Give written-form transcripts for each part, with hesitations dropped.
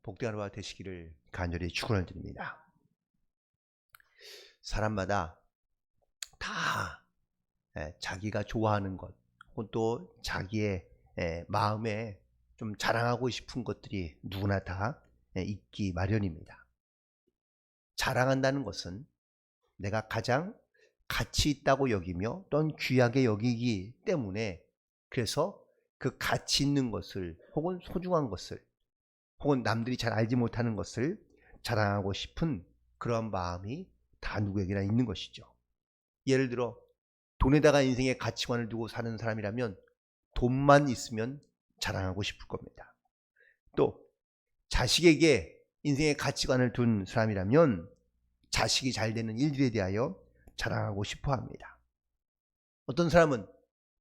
복된 하루가 되시기를 간절히 축원을 드립니다. 사람마다 다 자기가 좋아하는 것 혹은 또 자기의 마음에 좀 자랑하고 싶은 것들이 누구나 다 있기 마련입니다. 자랑한다는 것은 내가 가장 가치 있다고 여기며 또는 귀하게 여기기 때문에, 그래서 그 가치 있는 것을 혹은 소중한 것을 혹은 남들이 잘 알지 못하는 것을 자랑하고 싶은 그런 마음이 다 누구에게나 있는 것이죠. 예를 들어 돈에다가 인생의 가치관을 두고 사는 사람이라면 돈만 있으면 자랑하고 싶을 겁니다. 또 자식에게 인생의 가치관을 둔 사람이라면 자식이 잘 되는 일들에 대하여 자랑하고 싶어 합니다. 어떤 사람은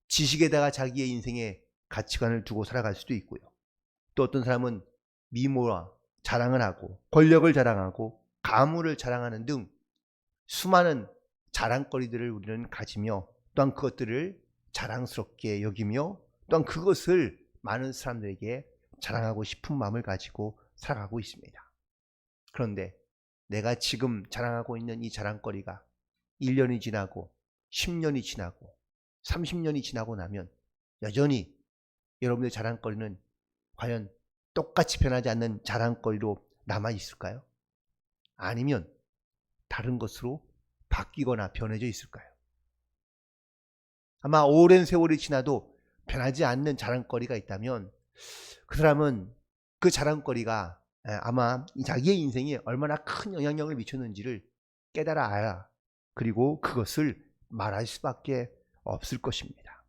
지식에다가 자기의 인생의 가치관을 두고 살아갈 수도 있고요. 또 어떤 사람은 미모와 자랑을 하고 권력을 자랑하고 가문을 자랑하는 등 수많은 자랑거리들을 우리는 가지며 또한 그것들을 자랑스럽게 여기며 또한 그것을 많은 사람들에게 자랑하고 싶은 마음을 가지고 살아가고 있습니다. 그런데 내가 지금 자랑하고 있는 이 자랑거리가 1년이 지나고 10년이 지나고 30년이 지나고 나면 여전히 여러분의 자랑거리는 과연 똑같이 변하지 않는 자랑거리로 남아있을까요? 아니면 다른 것으로 바뀌거나 변해져 있을까요? 아마 오랜 세월이 지나도 변하지 않는 자랑거리가 있다면 그 사람은 그 자랑거리가 아마 자기의 인생에 얼마나 큰 영향력을 미쳤는지를 깨달아 알아, 그리고 그것을 말할 수밖에 없을 것입니다.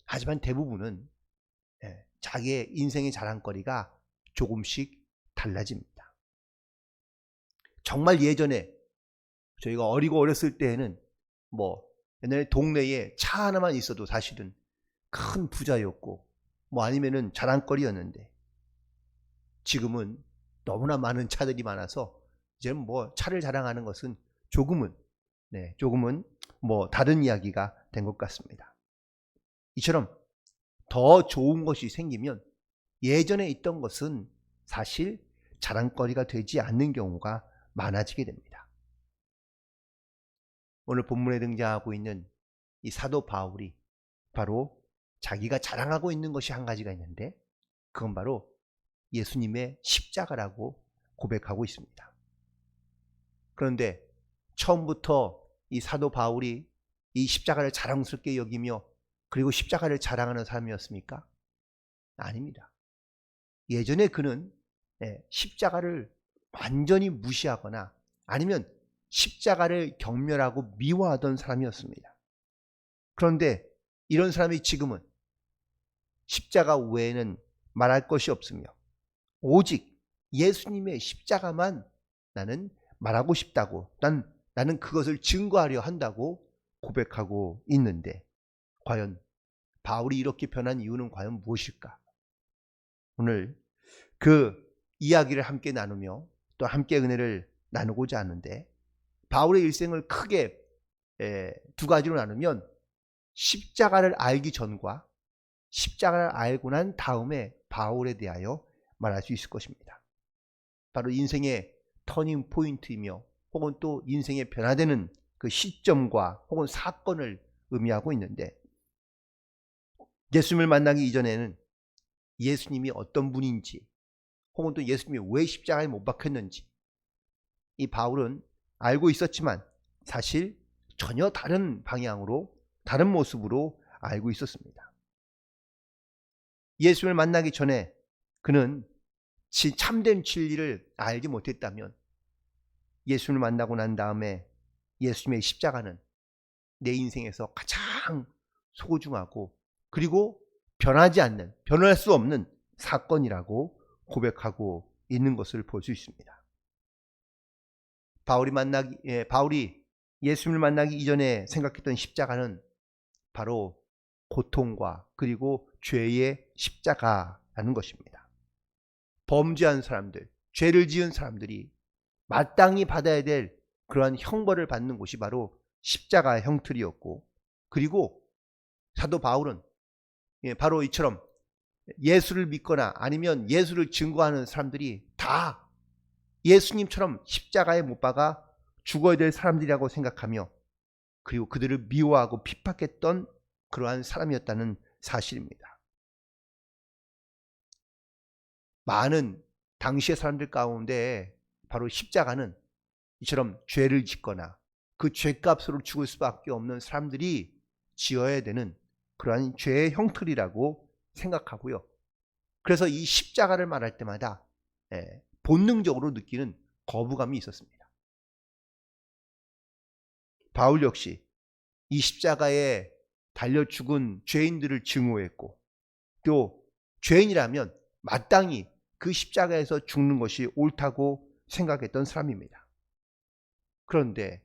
하지만 대부분은 자기의 인생의 자랑거리가 조금씩 달라집니다. 정말 예전에 저희가 어리고 어렸을 때에는 옛날에 동네에 차 하나만 있어도 사실은 큰 부자였고 아니면은 자랑거리였는데, 지금은 너무나 많은 차들이 많아서 이제는 차를 자랑하는 것은 조금은 다른 이야기가 된 것 같습니다. 이처럼 더 좋은 것이 생기면 예전에 있던 것은 사실 자랑거리가 되지 않는 경우가 많아지게 됩니다. 오늘 본문에 등장하고 있는 이 사도 바울이 바로 자기가 자랑하고 있는 것이 한 가지가 있는데, 그건 바로 예수님의 십자가라고 고백하고 있습니다. 그런데 처음부터 이 사도 바울이 이 십자가를 자랑스럽게 여기며 그리고 십자가를 자랑하는 사람이었습니까? 아닙니다. 예전에 그는 십자가를 완전히 무시하거나 아니면 십자가를 경멸하고 미워하던 사람이었습니다. 그런데 이런 사람이 지금은 십자가 외에는 말할 것이 없으며 오직 예수님의 십자가만 나는 말하고 싶다고, 나는 그것을 증거하려 한다고 고백하고 있는데, 과연 바울이 이렇게 변한 이유는 과연 무엇일까? 오늘 그 이야기를 함께 나누며 또 함께 은혜를 나누고자 하는데, 바울의 일생을 크게 두 가지로 나누면 십자가를 알기 전과 십자가를 알고 난 다음에 바울에 대하여 말할 수 있을 것입니다. 바로 인생의 터닝 포인트이며 혹은 또 인생의 변화되는 그 시점과 혹은 사건을 의미하고 있는데, 예수님을 만나기 이전에는 예수님이 어떤 분인지 혹은 또 예수님이 왜 십자가에 못 박혔는지 이 바울은 알고 있었지만 사실 전혀 다른 방향으로 다른 모습으로 알고 있었습니다. 예수님을 만나기 전에 그는 참된 진리를 알지 못했다면, 예수님을 만나고 난 다음에 예수님의 십자가는 내 인생에서 가장 소중하고 그리고 변할 수 없는 사건이라고 고백하고 있는 것을 볼 수 있습니다. 바울이 예수님을 만나기 이전에 생각했던 십자가는 바로 고통과 그리고 죄의 십자가라는 것입니다. 범죄한 사람들, 죄를 지은 사람들이 마땅히 받아야 될 그러한 형벌을 받는 곳이 바로 십자가의 형틀이었고, 그리고 사도 바울은 바로 이처럼 예수를 믿거나 아니면 예수를 증거하는 사람들이 다 예수님처럼 십자가에 못 박아 죽어야 될 사람들이라고 생각하며 그리고 그들을 미워하고 핍박했던 그러한 사람이었다는 사실입니다. 많은 당시의 사람들 가운데 바로 십자가는 이처럼 죄를 짓거나 그 죄값으로 죽을 수밖에 없는 사람들이 지어야 되는 그러한 죄의 형틀이라고 생각하고요. 그래서 이 십자가를 말할 때마다 본능적으로 느끼는 거부감이 있었습니다. 바울 역시 이 십자가에 달려 죽은 죄인들을 증오했고 또 죄인이라면 마땅히 그 십자가에서 죽는 것이 옳다고 생각했던 사람입니다. 그런데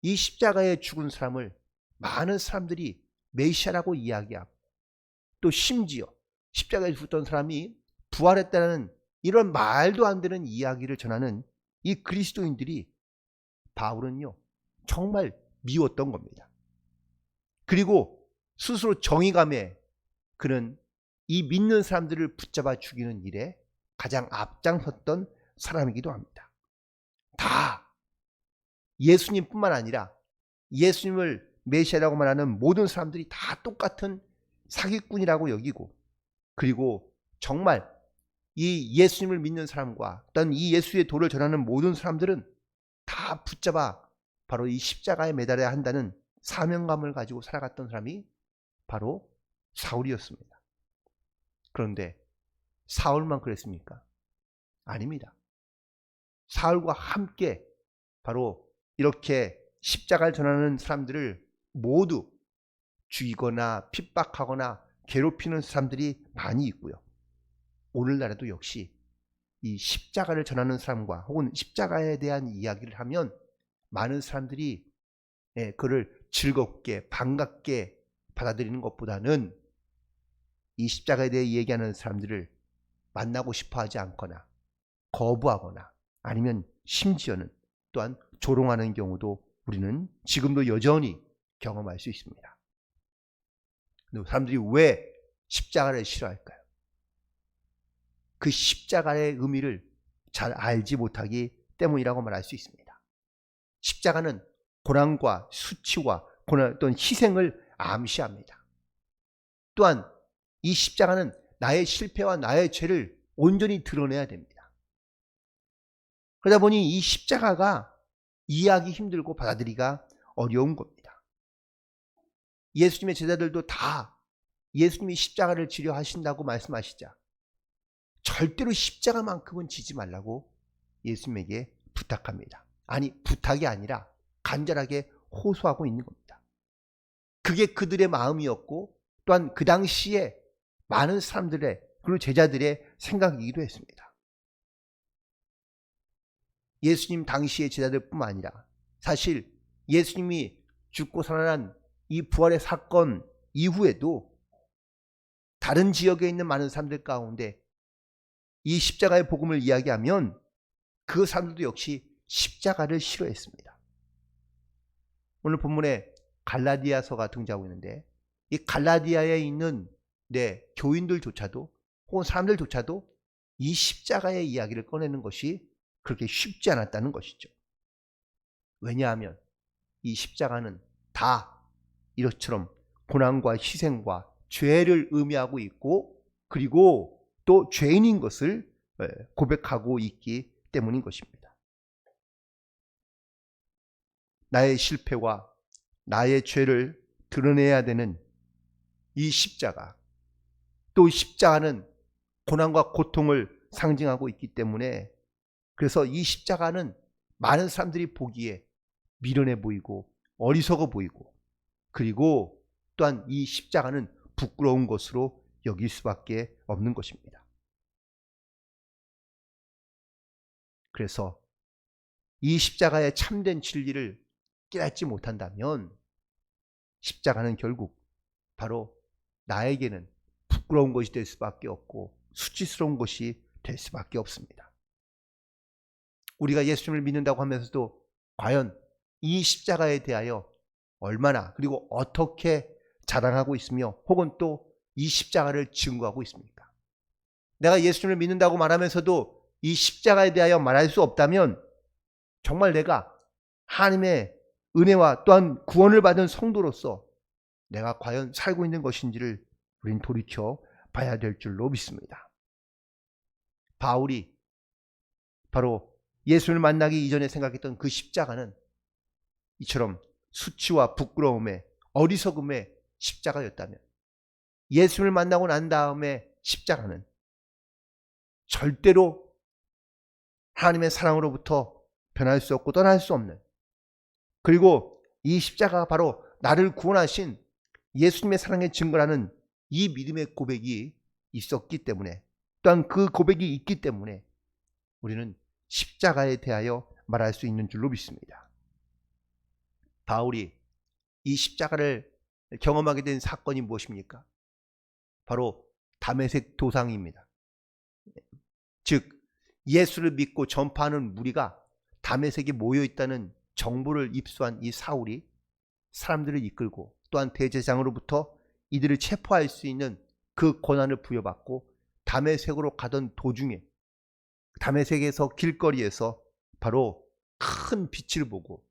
이 십자가에 죽은 사람을 많은 사람들이 메시아라고 이야기하고 또 심지어 십자가에 죽었던 사람이 부활했다는 이런 말도 안 되는 이야기를 전하는 이 그리스도인들이 바울은요 정말 미웠던 겁니다. 그리고 스스로 정의감에 그는 이 믿는 사람들을 붙잡아 죽이는 일에 가장 앞장섰던 사람이기도 합니다. 다 예수님뿐만 아니라 예수님을 메시아라고 말하는 모든 사람들이 다 똑같은 사기꾼이라고 여기고 그리고 정말 이 예수님을 믿는 사람과 어떤 이 예수의 도를 전하는 모든 사람들은 다 붙잡아 바로 이 십자가에 매달아야 한다는 사명감을 가지고 살아갔던 사람이 바로 사울이었습니다. 그런데 사울만 그랬습니까? 아닙니다. 사울과 함께 바로 이렇게 십자가를 전하는 사람들을 모두 죽이거나 핍박하거나 괴롭히는 사람들이 많이 있고요. 오늘날에도 역시 이 십자가를 전하는 사람과 혹은 십자가에 대한 이야기를 하면 많은 사람들이 그를 즐겁게 반갑게 받아들이는 것보다는 이 십자가에 대해 얘기하는 사람들을 만나고 싶어 하지 않거나 거부하거나 아니면 심지어는 또한 조롱하는 경우도 우리는 지금도 여전히 경험할 수 있습니다. 사람들이 왜 십자가를 싫어할까요? 그 십자가의 의미를 잘 알지 못하기 때문이라고 말할 수 있습니다. 십자가는 고난과 수치와 어떤 희생을 암시합니다. 또한 이 십자가는 나의 실패와 나의 죄를 온전히 드러내야 됩니다. 그러다 보니 이 십자가가 이해하기 힘들고 받아들이기가 어려운 겁니다. 예수님의 제자들도 다 예수님이 십자가를 지려 하신다고 말씀하시자 절대로 십자가만큼은 지지 말라고 예수님에게 부탁합니다. 아니 부탁이 아니라 간절하게 호소하고 있는 겁니다. 그게 그들의 마음이었고 또한 그 당시에 많은 사람들의 그리고 제자들의 생각이기도 했습니다. 예수님 당시의 제자들뿐만 아니라 사실 예수님이 죽고 살아난 이 부활의 사건 이후에도 다른 지역에 있는 많은 사람들 가운데 이 십자가의 복음을 이야기하면 그 사람들도 역시 십자가를 싫어했습니다. 오늘 본문에 갈라디아서가 등장하고 있는데 이 갈라디아에 있는 교인들조차도 혹은 사람들조차도 이 십자가의 이야기를 꺼내는 것이 그렇게 쉽지 않았다는 것이죠. 왜냐하면 이 십자가는 다 이것처럼 고난과 희생과 죄를 의미하고 있고 그리고 또 죄인인 것을 고백하고 있기 때문인 것입니다. 나의 실패와 나의 죄를 드러내야 되는 이 십자가, 또 십자가는 고난과 고통을 상징하고 있기 때문에 그래서 이 십자가는 많은 사람들이 보기에 미련해 보이고 어리석어 보이고 그리고 또한 이 십자가는 부끄러운 것으로 여길 수밖에 없는 것입니다. 그래서 이 십자가의 참된 진리를 깨닫지 못한다면 십자가는 결국 바로 나에게는 부끄러운 것이 될 수밖에 없고 수치스러운 것이 될 수밖에 없습니다. 우리가 예수님을 믿는다고 하면서도 과연 이 십자가에 대하여 얼마나 그리고 어떻게 자랑하고 있으며 혹은 또 이 십자가를 증거하고 있습니까? 내가 예수님을 믿는다고 말하면서도 이 십자가에 대하여 말할 수 없다면 정말 내가 하나님의 은혜와 또한 구원을 받은 성도로서 내가 과연 살고 있는 것인지를 우린 돌이켜 봐야 될 줄로 믿습니다. 바울이 바로 예수를 만나기 이전에 생각했던 그 십자가는 이처럼 수치와 부끄러움의 어리석음의 십자가였다면 예수를 만나고 난 다음에 십자가는 절대로 하나님의 사랑으로부터 변할 수 없고 떠날 수 없는, 그리고 이 십자가가 바로 나를 구원하신 예수님의 사랑의 증거라는 이 믿음의 고백이 있었기 때문에, 또한 그 고백이 있기 때문에 우리는 십자가에 대하여 말할 수 있는 줄로 믿습니다. 바울이 이 십자가를 경험하게 된 사건이 무엇입니까? 바로 다메섹 도상입니다. 즉 예수를 믿고 전파하는 무리가 다메섹에 모여 있다는 정보를 입수한 이 사울이 사람들을 이끌고 또한 대제사장으로부터 이들을 체포할 수 있는 그 권한을 부여받고 다메섹으로 가던 도중에 다메섹에서 길거리에서 바로 큰 빛을 보고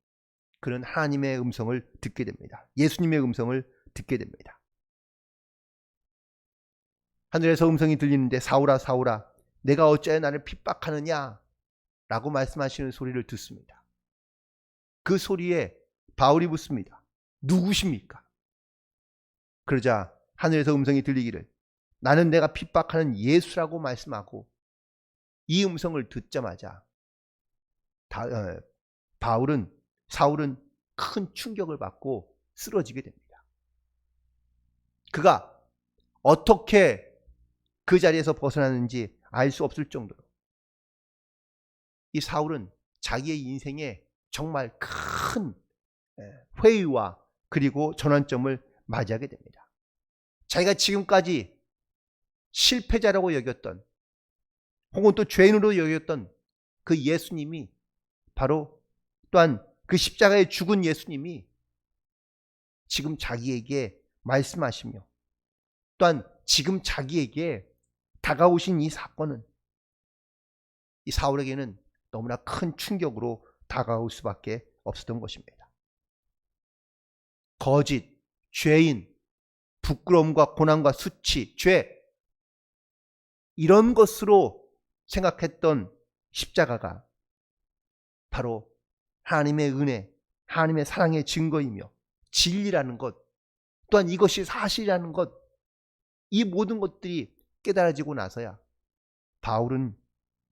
그는 하나님의 음성을 듣게 됩니다. 예수님의 음성을 듣게 됩니다. 하늘에서 음성이 들리는데 사울아 사울아 내가 어찌하여 나를 핍박하느냐 라고 말씀하시는 소리를 듣습니다. 그 소리에 바울이 묻습니다. 누구십니까? 그러자 하늘에서 음성이 들리기를 나는 내가 핍박하는 예수라고 말씀하고, 이 음성을 듣자마자 사울은 큰 충격을 받고 쓰러지게 됩니다. 그가 어떻게 그 자리에서 벗어나는지 알 수 없을 정도로 이 사울은 자기의 인생에 정말 큰 회의와 그리고 전환점을 맞이하게 됩니다. 자기가 지금까지 실패자라고 여겼던 혹은 또 죄인으로 여겼던 그 예수님이 바로 또한 그 십자가에 죽은 예수님이 지금 자기에게 말씀하시며 또한 지금 자기에게 다가오신 이 사건은 이 사울에게는 너무나 큰 충격으로 다가올 수밖에 없었던 것입니다. 거짓, 죄인, 부끄러움과 고난과 수치, 죄, 이런 것으로 생각했던 십자가가 바로 하나님의 은혜, 하나님의 사랑의 증거이며 진리라는 것, 또한 이것이 사실이라는 것, 이 모든 것들이 깨달아지고 나서야 바울은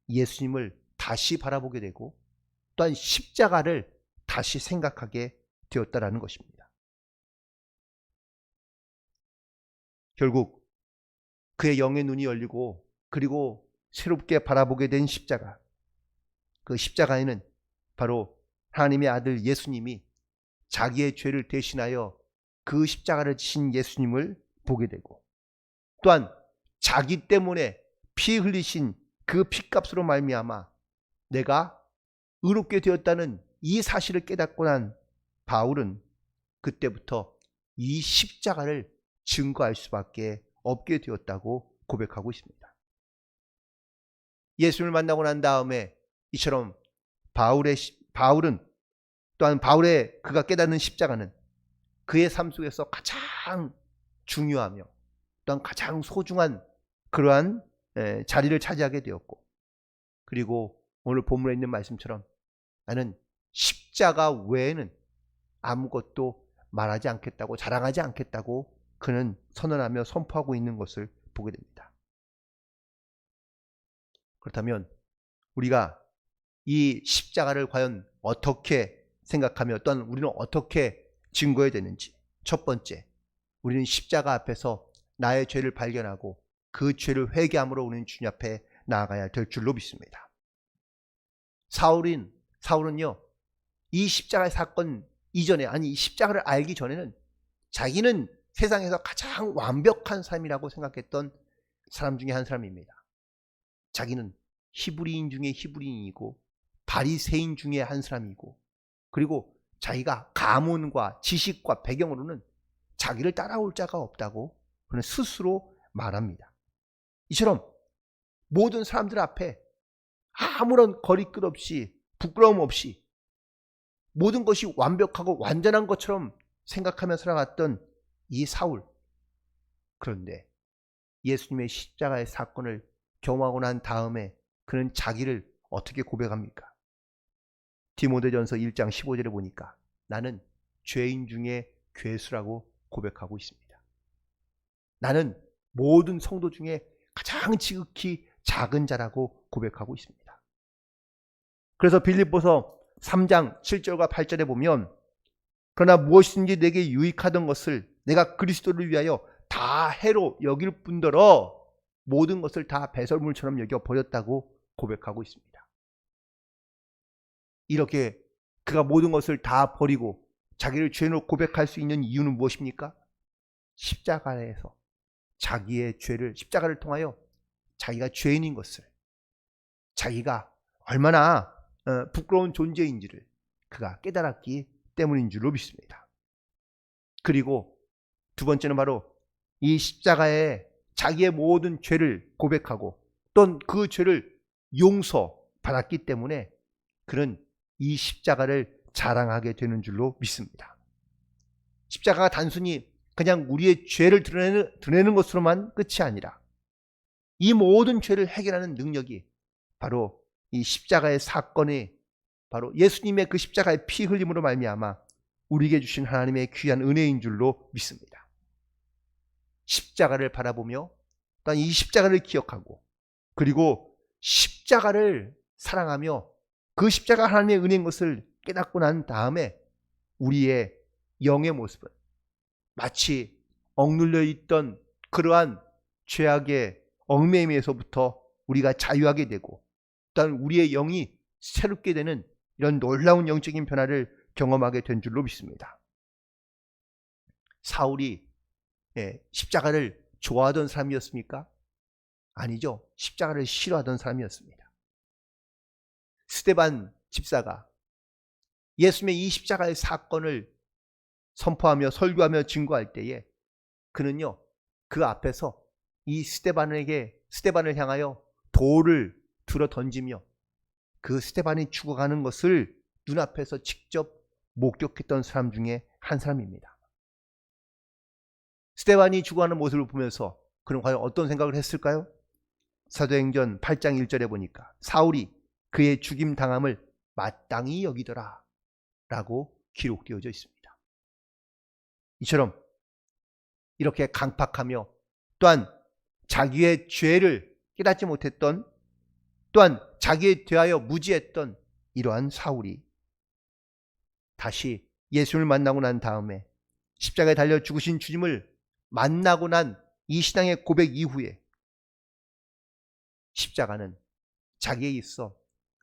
예수님을 다시 바라보게 되고 또한 십자가를 다시 생각하게 되었다라는 것입니다. 결국 그의 영의 눈이 열리고 그리고 새롭게 바라보게 된 십자가, 그 십자가에는 바로 하나님의 아들 예수님이 자기의 죄를 대신하여 그 십자가를 지신 예수님을 보게 되고, 또한 자기 때문에 피 흘리신 그 피값으로 말미암아 내가 의롭게 되었다는 이 사실을 깨닫고 난 바울은 그때부터 이 십자가를 증거할 수밖에 없게 되었다고 고백하고 있습니다. 예수를 만나고 난 다음에 이처럼 바울은 또한 바울의 그가 깨닫는 십자가는 그의 삶 속에서 가장 중요하며 또한 가장 소중한 그러한 자리를 차지하게 되었고, 그리고 오늘 본문에 있는 말씀처럼 나는 십자가 외에는 아무것도 말하지 않겠다고, 자랑하지 않겠다고 그는 선언하며 선포하고 있는 것을 보게 됩니다. 그렇다면 우리가 이 십자가를 과연 어떻게 생각하며 또한 우리는 어떻게 증거해야 되는지, 첫 번째, 우리는 십자가 앞에서 나의 죄를 발견하고 그 죄를 회개함으로 우리는 주님 앞에 나아가야 될 줄로 믿습니다. 사울은요, 이 십자가의 사건 이전에, 아니 이 십자가를 알기 전에는 자기는 세상에서 가장 완벽한 사람이라고 생각했던 사람 중에 한 사람입니다. 자기는 히브리인 중에 히브리인이고 바리새인 중에 한 사람이고, 그리고 자기가 가문과 지식과 배경으로는 자기를 따라올 자가 없다고 그는 스스로 말합니다. 이처럼 모든 사람들 앞에 아무런 거리낌 없이 부끄러움 없이 모든 것이 완벽하고 완전한 것처럼 생각하며 살아갔던 이 사울. 그런데 예수님의 십자가의 사건을 경험하고 난 다음에 그는 자기를 어떻게 고백합니까? 디모데전서 1장 15절에 보니까 나는 죄인 중에 괴수라고 고백하고 있습니다. 나는 모든 성도 중에 가장 지극히 작은 자라고 고백하고 있습니다. 그래서 빌립보서 3장 7절과 8절에 보면 그러나 무엇이든지 내게 유익하던 것을 내가 그리스도를 위하여 다 해로 여길 뿐더러 모든 것을 다 배설물처럼 여겨 버렸다고 고백하고 있습니다. 이렇게 그가 모든 것을 다 버리고 자기를 죄인으로 고백할 수 있는 이유는 무엇입니까? 십자가에서 자기의 죄를, 십자가를 통하여 자기가 죄인인 것을, 자기가 얼마나 부끄러운 존재인지를 그가 깨달았기 때문인 줄로 믿습니다. 그리고 두 번째는 바로 이 십자가에 자기의 모든 죄를 고백하고 또 그 죄를 용서받았기 때문에 그는 이 십자가를 자랑하게 되는 줄로 믿습니다. 십자가가 단순히 그냥 우리의 죄를 드러내는 것으로만 끝이 아니라 이 모든 죄를 해결하는 능력이 바로 이 십자가의 사건이 바로 예수님의 그 십자가의 피 흘림으로 말미암아 우리에게 주신 하나님의 귀한 은혜인 줄로 믿습니다. 십자가를 바라보며 또한 이 십자가를 기억하고 그리고 십자가를 사랑하며 그 십자가 하나님의 은혜인 것을 깨닫고 난 다음에 우리의 영의 모습은 마치 억눌려 있던 그러한 죄악의 얽매임에서부터 우리가 자유하게 되고 또한 우리의 영이 새롭게 되는 이런 놀라운 영적인 변화를 경험하게 된 줄로 믿습니다. 사울이 십자가를 좋아하던 사람이었습니까? 아니죠. 십자가를 싫어하던 사람이었습니다. 스데반 집사가 예수님의 이 십자가의 사건을 선포하며 설교하며 증거할 때에 그는요 그 앞에서 이 스데반을 향하여 돌을 들어 던지며 그 스데반이 죽어가는 것을 눈앞에서 직접 목격했던 사람 중에 한 사람입니다. 스데반이 죽어가는 모습을 보면서 그는 과연 어떤 생각을 했을까요? 사도행전 8장 1절에 보니까 사울이 그의 죽임 당함을 마땅히 여기더라 라고 기록되어져 있습니다. 이처럼 이렇게 강팍하며 또한 자기의 죄를 깨닫지 못했던 또한 자기에 대하여 무지했던 이러한 사울이 다시 예수를 만나고 난 다음에 십자가에 달려 죽으신 주님을 만나고 난 이 신앙의 고백 이후에 십자가는 자기에 있어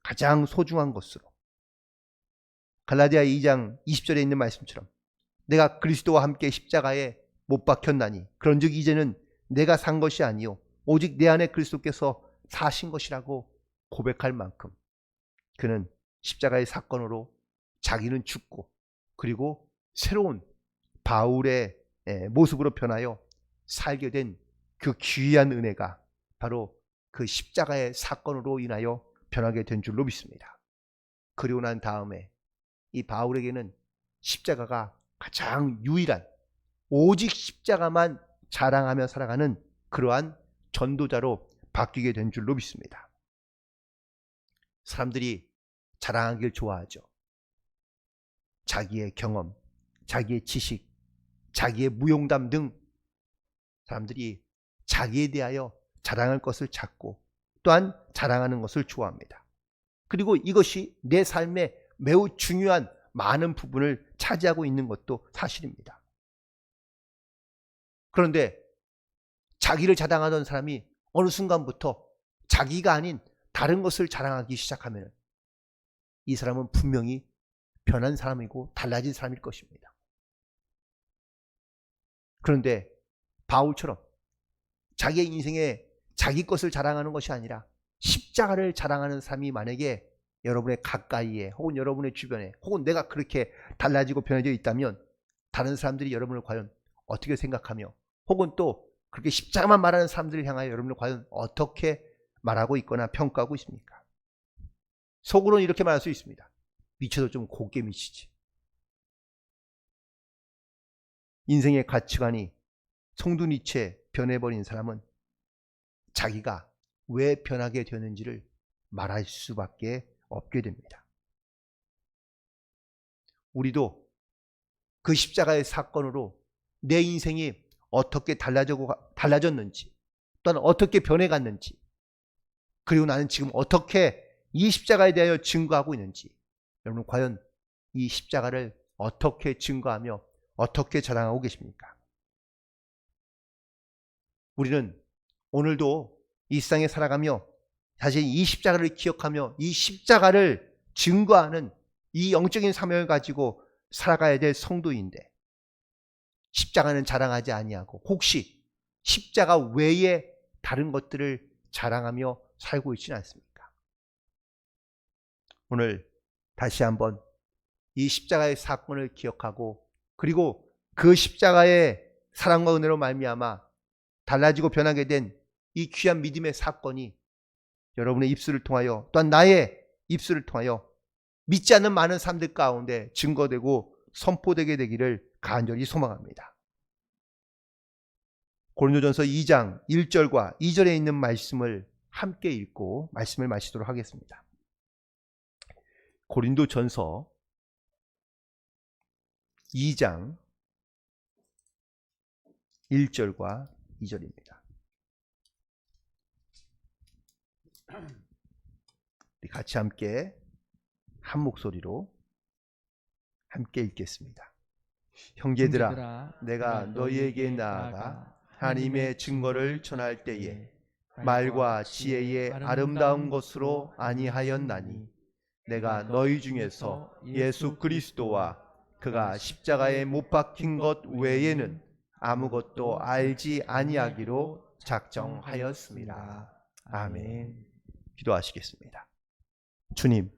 가장 소중한 것으로 갈라디아 2장 20절에 있는 말씀처럼 내가 그리스도와 함께 십자가에 못 박혔나니 그런즉 이제는 내가 산 것이 아니요 오직 내 안에 그리스도께서 사신 것이라고 고백할 만큼 그는 십자가의 사건으로 자기는 죽고 그리고 새로운 바울의 모습으로 변하여 살게 된 그 귀한 은혜가 바로 그 십자가의 사건으로 인하여 변하게 된 줄로 믿습니다. 그리고 난 다음에 이 바울에게는 십자가가 가장 유일한 오직 십자가만 자랑하며 살아가는 그러한 전도자로 바뀌게 된 줄로 믿습니다. 사람들이 자랑하길 좋아하죠. 자기의 경험, 자기의 지식, 자기의 무용담 등 사람들이 자기에 대하여 자랑할 것을 찾고 또한 자랑하는 것을 좋아합니다. 그리고 이것이 내 삶의 매우 중요한 많은 부분을 차지하고 있는 것도 사실입니다. 그런데 자기를 자랑하던 사람이 어느 순간부터 자기가 아닌 다른 것을 자랑하기 시작하면 이 사람은 분명히 변한 사람이고 달라진 사람일 것입니다. 그런데 바울처럼 자기의 인생에 자기 것을 자랑하는 것이 아니라 십자가를 자랑하는 사람이 만약에 여러분의 가까이에 혹은 여러분의 주변에 혹은 내가 그렇게 달라지고 변해져 있다면 다른 사람들이 여러분을 과연 어떻게 생각하며 혹은 또 그렇게 십자가만 말하는 사람들을 향하여 여러분은 과연 어떻게 말하고 있거나 평가하고 있습니까? 속으로는 이렇게 말할 수 있습니다. 미쳐도 좀 곱게 미치지. 인생의 가치관이 송두리째 변해버린 사람은 자기가 왜 변하게 되는지를 말할 수밖에 없게 됩니다. 우리도 그 십자가의 사건으로 내 인생이 어떻게 달라졌는지, 또한 어떻게 변해갔는지, 그리고 나는 지금 어떻게 이 십자가에 대하여 증거하고 있는지, 여러분 과연 이 십자가를 어떻게 증거하며 어떻게 자랑하고 계십니까? 우리는 오늘도 이 세상에 살아가며 사실 이 십자가를 기억하며 이 십자가를 증거하는 이 영적인 사명을 가지고 살아가야 될 성도인데, 십자가는 자랑하지 아니하고 혹시 십자가 외에 다른 것들을 자랑하며 살고 있지는 않습니까? 오늘 다시 한번 이 십자가의 사건을 기억하고, 그리고 그 십자가의 사랑과 은혜로 말미암아 달라지고 변하게 된 이 귀한 믿음의 사건이 여러분의 입술을 통하여, 또한 나의 입술을 통하여 믿지 않는 많은 사람들 가운데 증거되고 선포되게 되기를 간절히 소망합니다. 고린도전서 2장 1절과 2절에 있는 말씀을 함께 읽고 말씀을 마치도록 하겠습니다. 고린도전서 2장 1절과 2절입니다. 같이 함께 한 목소리로 함께 읽겠습니다. 형제들아, 내가 너희에게 나아가 하나님의 증거를 전할 때에 말과 지혜의 아름다운 것으로 아니하였나니, 내가 너희 중에서 예수 그리스도와 그가 십자가에 못 박힌 것 외에는 아무것도 알지 아니하기로 작정하였습니다. 아멘. 기도하시겠습니다. 주님,